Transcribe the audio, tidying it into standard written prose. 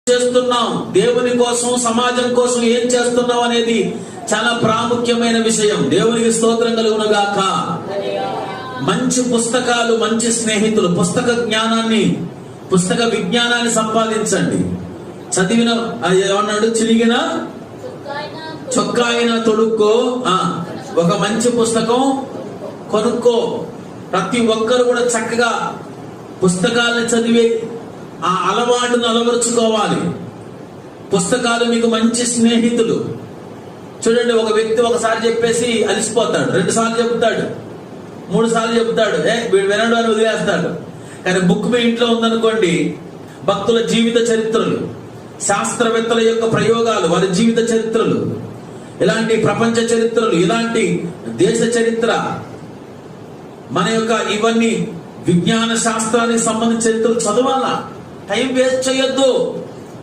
చేస్తున్నాం, దేవుని కోసం సమాజం కోసం ఏం చేస్తున్నాం అనేది చాలా ప్రాముఖ్యమైన విషయం. దేవునికి స్తోత్రం కలుగును గాక. మంచి పుస్తకాలు, మంచి స్నేహితులు, పుస్తక జ్ఞానాన్ని, పుస్తక విజ్ఞానాన్ని సంపాదించండి. చదివిన ఏమన్నాడు, చిరిగిన చొక్కా అయినా తొడుక్కో, ఒక మంచి పుస్తకం కొనుక్కో. ప్రతి ఒక్కరు కూడా చక్కగా పుస్తకాలను చదివే ఆ అలవాటును అలవరుచుకోవాలి. పుస్తకాలు మీకు మంచి స్నేహితులు. చూడండి, ఒక వ్యక్తి ఒకసారి చెప్పేసి అలిసిపోతాడు, 2 సార్లు చెప్తాడు, 3 సార్లు చెప్తాడు, వీడు వినడు అని వదిలేస్తాడు. కానీ బుక్ మీ ఇంట్లో ఉందనుకోండి, భక్తుల జీవిత చరిత్రలు, శాస్త్రవేత్తల యొక్క ప్రయోగాలు, వారి జీవిత చరిత్రలు, ఇలాంటి ప్రపంచ చరిత్రలు, ఇలాంటి దేశ చరిత్ర, మన యొక్క ఇవన్నీ విజ్ఞాన శాస్త్రానికి సంబంధించిన చరిత్రలు చదవాలా. టైం వేస్ట్ చేయొద్దు.